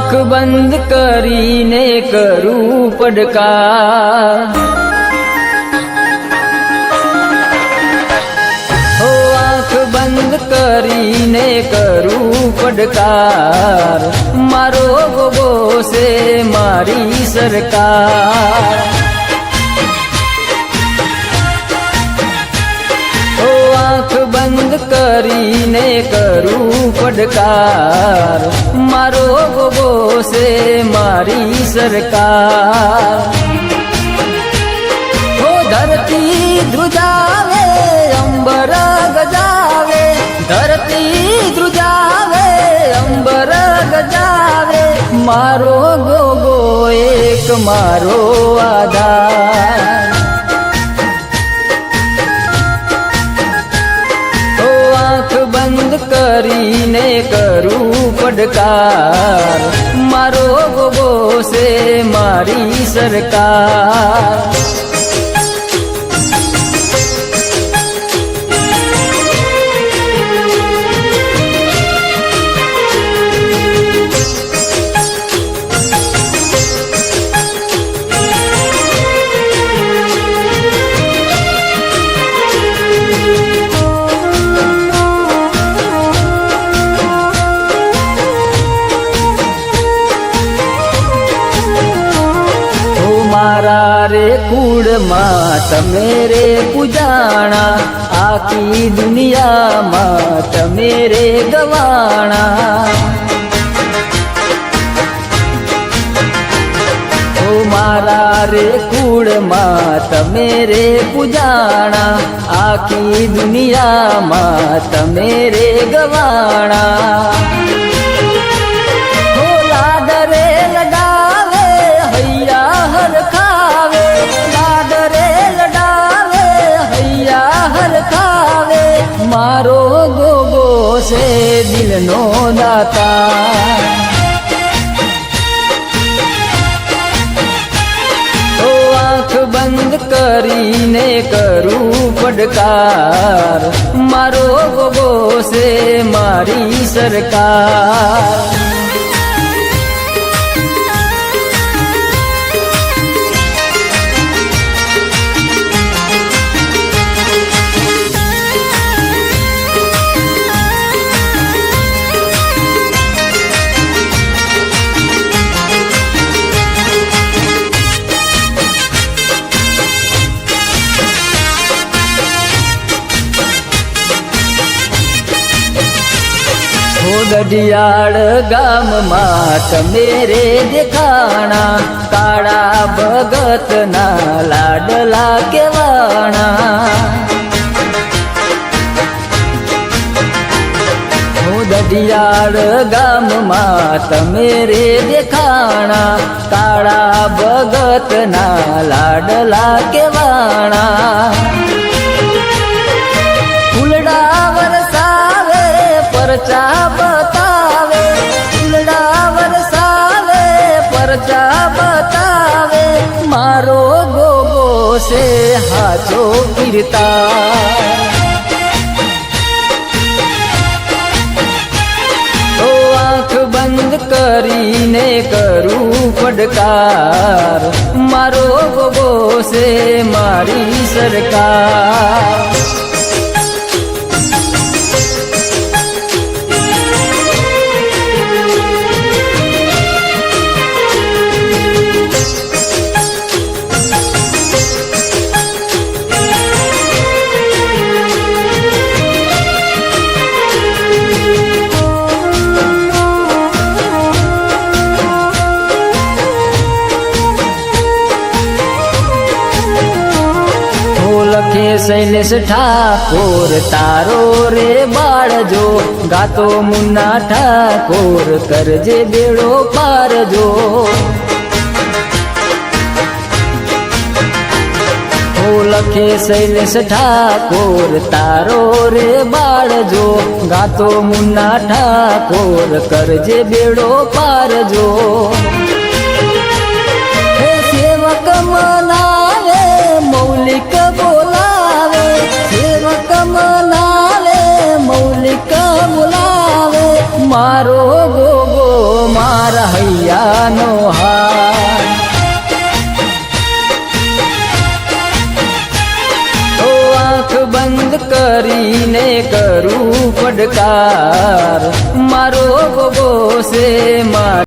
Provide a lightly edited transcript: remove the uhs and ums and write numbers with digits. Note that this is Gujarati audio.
આંખ બંધ કરીને કરું પડકાર, હો આંખ બંધ કરીને કરું પડકાર, મારો ગોગો છે મારી સરકાર. હો આંખ બંધ કરીને કરું પડકાર, મારો ગોગો છે મારી સરકાર. હો ધરતી ધ્રુજાવે અંબર ગજાવે, ધરતી ધ્રુજાવે અંબર ગજાવે, મારો ગોગો એક મારો આધાર. હો આંખ બંધ કરીને કરું પડકાર, મારો ગોગો છે મારી સરકાર. મારા રે કુળમાં તમે રે પૂજાણા, આખી દુનિયામાં તમે રે ગવાણા. ઓ મારા રે કુળમાં તમે રે પૂજાણા, આખી દુનિયામાં તમે રે ગવાણા. હો લાડ રે લડાવે હૈયા હરખાવે, લાડ રે લડાવે હૈયા હરખાવે, મારો ગોગો છે દિલનો દાતા. ઓ આંખ બંધ કરીને કરું પડકાર, મારો ગોગો છે મારી સરકાર. ગઢિયાળ ગામમાં તમે રે દેખાણા, કાળા ભગતના લાડલા કેવાણા. ગઢિયાળ ગામમાં તમે રે દેખાણા, કાળા ભગતના લાડલા કેવાણા. ફૂલડા વરસાવે પરચા બતાવે, ફૂલડા વરસાવે પરચા બતાવે, મારો ગોગો છે હાચો કીર્તાર. ઓ આંખ બંધ કરીને કરું પડકાર, મારો ગોગો છે મારી સરકાર. શૈલેષ ઠાકોર તારો રે બાળજો, ગાતો મુન્ના ઠાકોર કરજે બેડો પારજો. લખે શૈલેષ ઠાકોર તારો રે બાળજો, ગાતો મુન્ના ઠાકોર કરજે બેડો પારજો. હે સેવક મનાવે મૌલિક બોલાવે, સેવક મનાવે મૌલિક બોલાવે, મારો ગોગો મારા હૈયા ગોગાનો હાર ઓ આંખ બંધ કરીને કરું પડકાર મારો ગોગો છે